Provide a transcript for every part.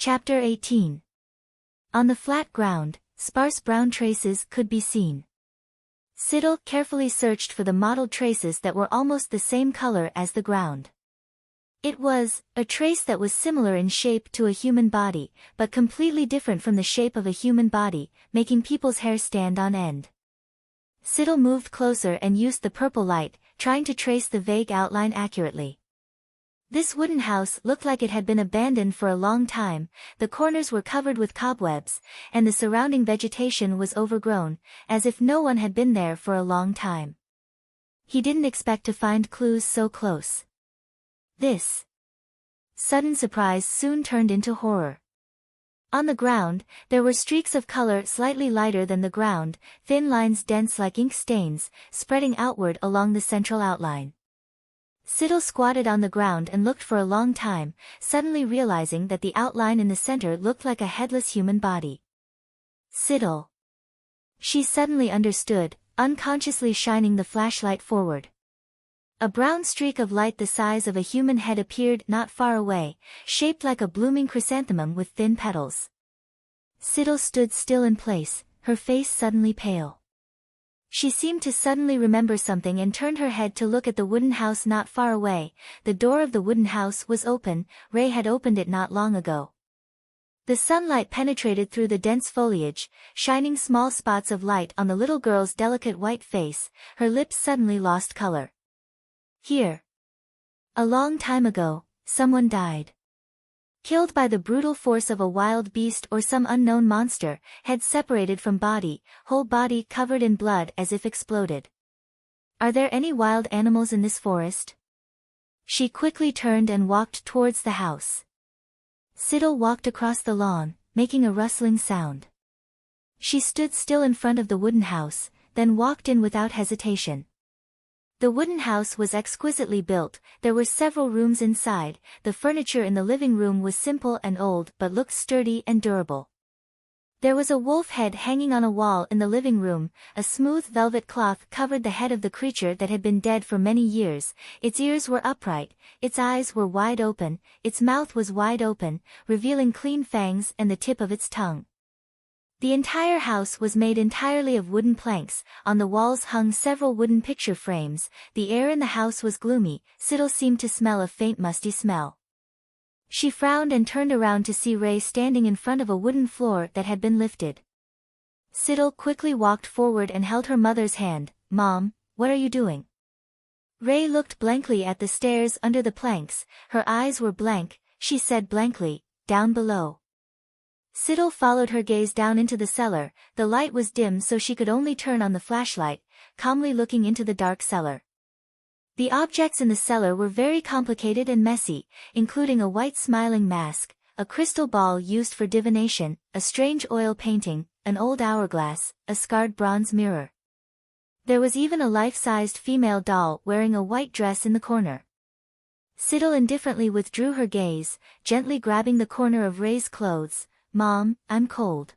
Chapter 18. On the flat ground, sparse brown traces could be seen. Siddle carefully searched for the mottled traces that were almost the same color as the ground. It was a trace that was similar in shape to a human body, but completely different from the shape of a human body, making people's hair stand on end. Siddle moved closer and used the purple light, trying to trace the vague outline accurately. This wooden house looked like it had been abandoned for a long time. The corners were covered with cobwebs, and the surrounding vegetation was overgrown, as if no one had been there for a long time. He didn't expect to find clues so close. This sudden surprise soon turned into horror. On the ground, there were streaks of color slightly lighter than the ground, thin lines dense like ink stains, spreading outward along the central outline. Siddle squatted on the ground and looked for a long time, suddenly realizing that the outline in the center looked like a headless human body. Siddle. She suddenly understood, unconsciously shining the flashlight forward. A brown streak of light the size of a human head appeared not far away, shaped like a blooming chrysanthemum with thin petals. Siddle stood still in place, her face suddenly pale. She seemed to suddenly remember something and turned her head to look at the wooden house not far away. The door of the wooden house was open. Ray had opened it not long ago. The sunlight penetrated through the dense foliage, shining small spots of light on the little girl's delicate white face. Her lips suddenly lost color. Here. A long time ago, someone died. Killed by the brutal force of a wild beast or some unknown monster, head separated from body, whole body covered in blood as if exploded. Are there any wild animals in this forest? She quickly turned and walked towards the house. Siddle walked across the lawn, making a rustling sound. She stood still in front of the wooden house, then walked in without hesitation. The wooden house was exquisitely built. There were several rooms inside. The furniture in the living room was simple and old but looked sturdy and durable. There was a wolf head hanging on a wall in the living room. A smooth velvet cloth covered the head of the creature that had been dead for many years. Its ears were upright, its eyes were wide open, its mouth was wide open, revealing clean fangs and the tip of its tongue. The entire house was made entirely of wooden planks. On the walls hung several wooden picture frames. The air in the house was gloomy. Siddle seemed to smell a faint musty smell. She frowned and turned around to see Ray standing in front of a wooden floor that had been lifted. Siddle quickly walked forward and held her mother's hand. "Mom, what are you doing?" Ray looked blankly at the stairs under the planks. Her eyes were blank. She said blankly, "Down below." Siddle followed her gaze down into the cellar. The light was dim so she could only turn on the flashlight, calmly looking into the dark cellar. The objects in the cellar were very complicated and messy, including a white smiling mask, a crystal ball used for divination, a strange oil painting, an old hourglass, a scarred bronze mirror. There was even a life-sized female doll wearing a white dress in the corner. Siddle indifferently withdrew her gaze, gently grabbing the corner of Ray's clothes. "Mom, I'm cold."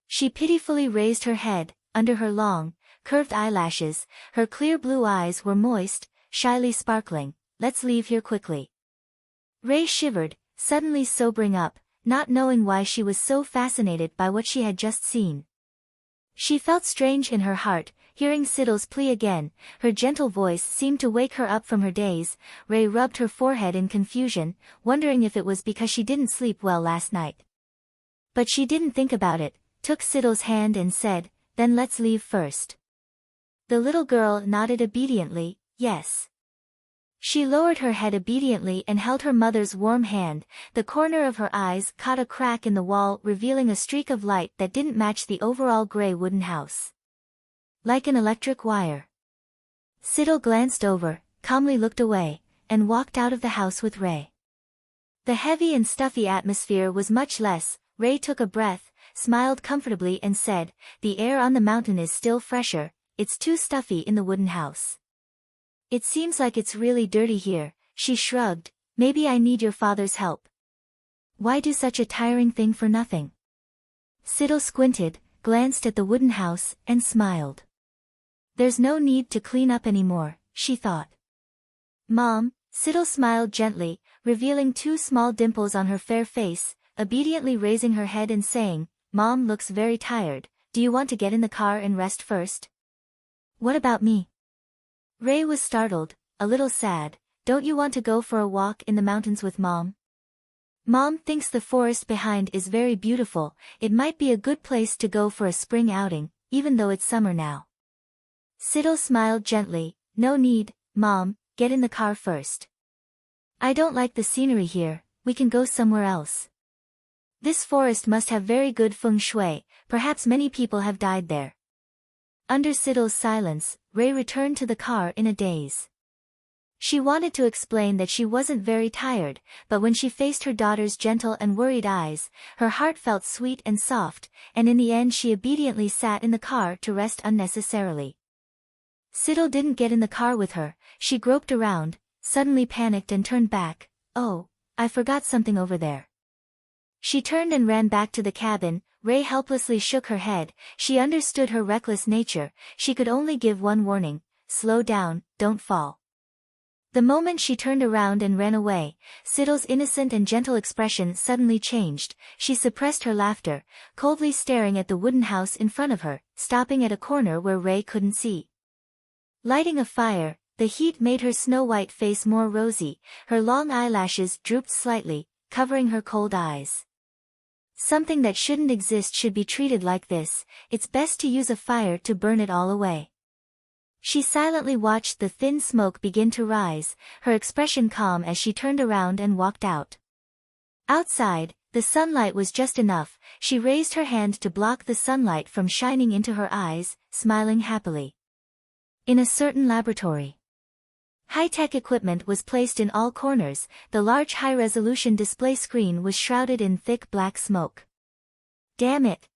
She pitifully raised her head. Under her long, curved eyelashes, her clear blue eyes were moist, shyly sparkling. "Let's leave here quickly." Ray shivered, suddenly sobering up, not knowing why she was so fascinated by what she had just seen. She felt strange in her heart, hearing Siddle's plea again. Her gentle voice seemed to wake her up from her daze. Ray rubbed her forehead in confusion, wondering if it was because she didn't sleep well last night. But she didn't think about it, took Siddle's hand and said, "Then let's leave first." The little girl nodded obediently, yes. She lowered her head obediently and held her mother's warm hand. The corner of her eyes caught a crack in the wall, revealing a streak of light that didn't match the overall gray wooden house. Like an electric wire. Siddle glanced over, calmly looked away, and walked out of the house with Ray. The heavy and stuffy atmosphere was much less. Ray took a breath, smiled comfortably and said, "The air on the mountain is still fresher. It's too stuffy in the wooden house." "It seems like it's really dirty here," she shrugged. "Maybe I need your father's help." "Why do such a tiring thing for nothing?" Siddle squinted, glanced at the wooden house, and smiled. "There's no need to clean up anymore," she thought. "Mom," Siddle smiled gently, revealing two small dimples on her fair face, obediently raising her head and saying, "Mom looks very tired, do you want to get in the car and rest first?" "What about me?" Ray was startled, a little sad. "Don't you want to go for a walk in the mountains with Mom?" "Mom thinks the forest behind is very beautiful, it might be a good place to go for a spring outing, even though it's summer now." Siddle smiled gently. "No need, Mom, get in the car first. I don't like the scenery here, we can go somewhere else. This forest must have very good feng shui, perhaps many people have died there." Under Siddle's silence, Ray returned to the car in a daze. She wanted to explain that she wasn't very tired, but when she faced her daughter's gentle and worried eyes, her heart felt sweet and soft, and in the end she obediently sat in the car to rest unnecessarily. Siddle didn't get in the car with her. She groped around, suddenly panicked and turned back. "Oh, I forgot something over there." She turned and ran back to the cabin. Ray helplessly shook her head. She understood her reckless nature. She could only give one warning: slow down, don't fall. The moment she turned around and ran away, Siddle's innocent and gentle expression suddenly changed. She suppressed her laughter, coldly staring at the wooden house in front of her, stopping at a corner where Ray couldn't see. Lighting a fire, the heat made her snow-white face more rosy, her long eyelashes drooped slightly, covering her cold eyes. "Something that shouldn't exist should be treated like this, it's best to use a fire to burn it all away." She silently watched the thin smoke begin to rise, her expression calm as she turned around and walked out. Outside, the sunlight was just enough. She raised her hand to block the sunlight from shining into her eyes, smiling happily. In a certain laboratory, high-tech equipment was placed in all corners. The large high-resolution display screen was shrouded in thick black smoke. "Damn it!"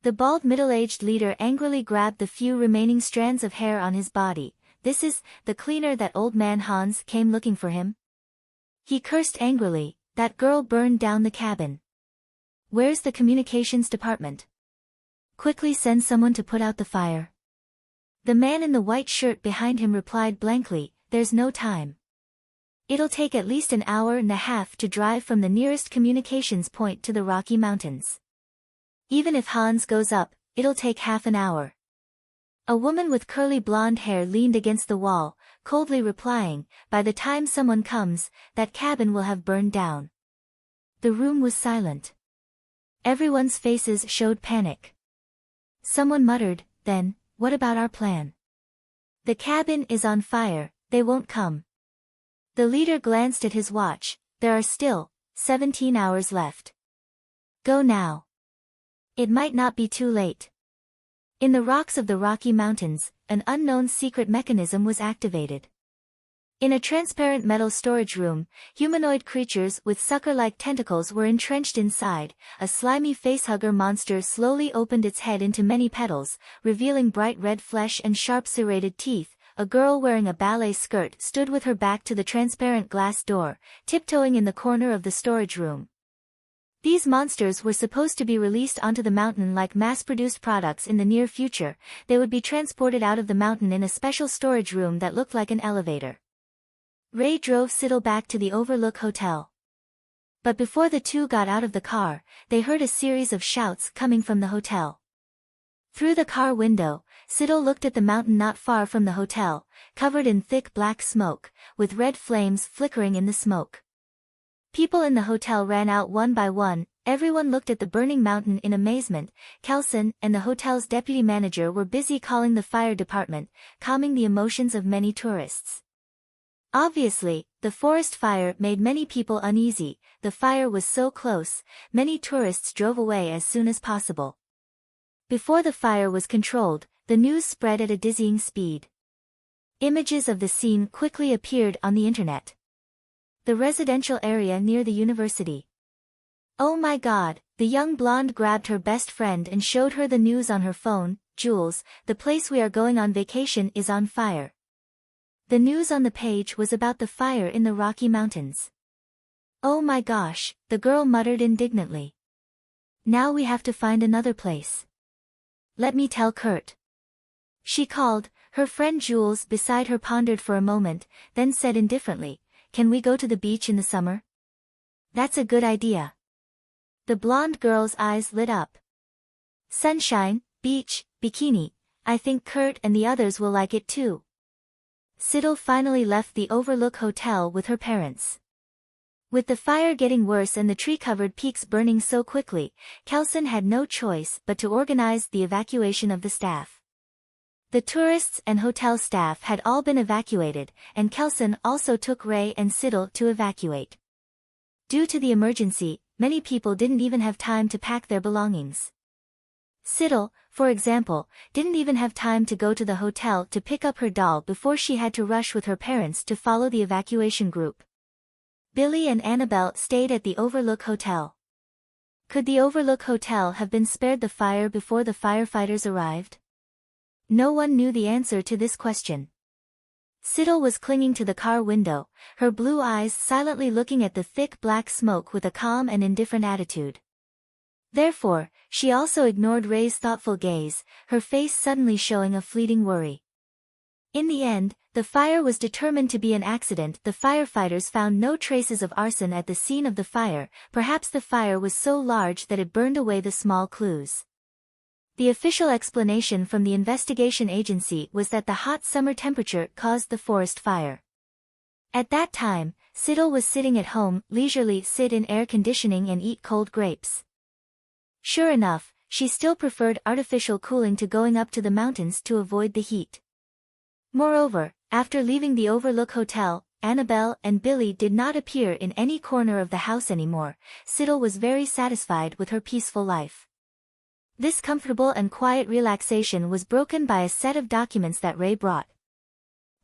The bald middle-aged leader angrily grabbed the few remaining strands of hair on his body. "This is the cleaner that old man Hans came looking for him?" He cursed angrily. "That girl burned down the cabin. Where's the communications department? Quickly send someone to put out the fire." The man in the white shirt behind him replied blankly, "There's no time. It'll take at least an hour and a half to drive from the nearest communications point to the Rocky Mountains. Even if Hans goes up, it'll take half an hour." A woman with curly blonde hair leaned against the wall, coldly replying, "By the time someone comes, that cabin will have burned down." The room was silent. Everyone's faces showed panic. Someone muttered, "Then, what about our plan?" "The cabin is on fire, they won't come." The leader glanced at his watch. "There are still 17 hours left. Go now. It might not be too late." In the rocks of the Rocky Mountains, an unknown secret mechanism was activated. In a transparent metal storage room, humanoid creatures with sucker-like tentacles were entrenched inside. A slimy facehugger monster slowly opened its head into many petals, revealing bright red flesh and sharp serrated teeth. A girl wearing a ballet skirt stood with her back to the transparent glass door, tiptoeing in the corner of the storage room. These monsters were supposed to be released onto the mountain like mass-produced products in the near future. They would be transported out of the mountain in a special storage room that looked like an elevator. Ray drove Siddle back to the Overlook Hotel. But before the two got out of the car, they heard a series of shouts coming from the hotel. Through the car window, Siddle looked at the mountain not far from the hotel, covered in thick black smoke, with red flames flickering in the smoke. People in the hotel ran out one by one. Everyone looked at the burning mountain in amazement. Kelson and the hotel's deputy manager were busy calling the fire department, calming the emotions of many tourists. Obviously, the forest fire made many people uneasy. The fire was so close, many tourists drove away as soon as possible. Before the fire was controlled, the news spread at a dizzying speed. Images of the scene quickly appeared on the internet. The residential area near the university. "Oh my God," the young blonde grabbed her best friend and showed her the news on her phone. "Jules, the place we are going on vacation is on fire." The news on the page was about the fire in the Rocky Mountains. "Oh my gosh," the girl muttered indignantly. "Now we have to find another place. Let me tell Kurt." She called. Her friend Jules beside her pondered for a moment, then said indifferently, "Can we go to the beach in the summer?" "That's a good idea. The blonde girl's eyes lit up. Sunshine, beach, bikini. I think Kurt and the others will like it too. Siddle finally left the Overlook Hotel with her parents. With the fire getting worse and the tree-covered peaks burning so quickly, Kelson had no choice but to organize the evacuation of the staff. The tourists and hotel staff had all been evacuated, and Kelson also took Ray and Siddle to evacuate. Due to the emergency, many people didn't even have time to pack their belongings. Siddle, for example, didn't even have time to go to the hotel to pick up her doll before she had to rush with her parents to follow the evacuation group. Billy and Annabelle stayed at the Overlook Hotel. Could the Overlook Hotel have been spared the fire before the firefighters arrived? No one knew the answer to this question. Siddle was clinging to the car window, her blue eyes silently looking at the thick black smoke with a calm and indifferent attitude. Therefore, she also ignored Ray's thoughtful gaze, her face suddenly showing a fleeting worry. In the end, the fire was determined to be an accident. The firefighters found no traces of arson at the scene of the fire. Perhaps the fire was so large that it burned away the small clues. The official explanation from the investigation agency was that the hot summer temperature caused the forest fire. At that time, Siddle was sitting at home, leisurely sit in air conditioning and eat cold grapes. Sure enough, she still preferred artificial cooling to going up to the mountains to avoid the heat. Moreover, after leaving the Overlook Hotel, Annabelle and Billy did not appear in any corner of the house anymore. Siddle was very satisfied with her peaceful life. This comfortable and quiet relaxation was broken by a set of documents that Ray brought.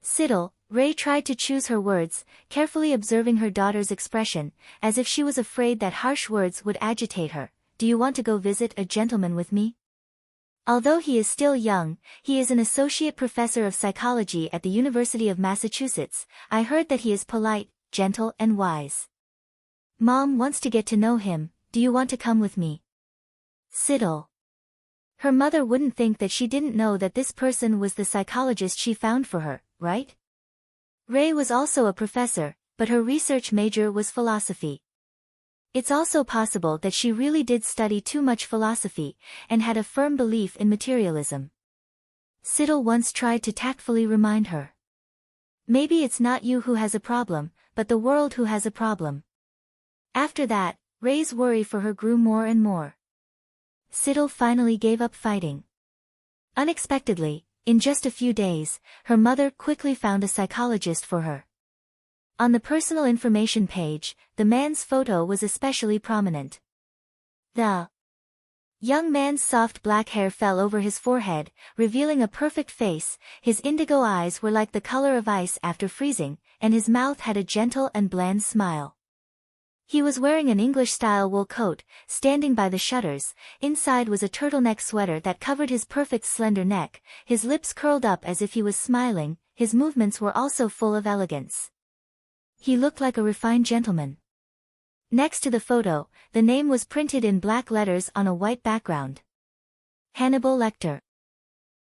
Siddle, Ray tried to choose her words, carefully observing her daughter's expression, as if she was afraid that harsh words would agitate her. Do you want to go visit a gentleman with me? Although he is still young, he is an associate professor of psychology at the University of Massachusetts. I heard that he is polite, gentle and wise. Mom wants to get to know him. Do you want to come with me? Siddle. Her mother wouldn't think that she didn't know that this person was the psychologist she found for her, right? Ray was also a professor, but her research major was philosophy. It's also possible that she really did study too much philosophy, and had a firm belief in materialism. Siddle once tried to tactfully remind her. Maybe it's not you who has a problem, but the world who has a problem. After that, Ray's worry for her grew more and more. Siddle finally gave up fighting. Unexpectedly, in just a few days, her mother quickly found a psychologist for her. On the personal information page, the man's photo was especially prominent. The young man's soft black hair fell over his forehead, revealing a perfect face. His indigo eyes were like the color of ice after freezing, and his mouth had a gentle and bland smile. He was wearing an English-style wool coat, standing by the shutters. Inside was a turtleneck sweater that covered his perfect slender neck, his lips curled up as if he was smiling. His movements were also full of elegance. He looked like a refined gentleman. Next to the photo, the name was printed in black letters on a white background. Hannibal Lecter.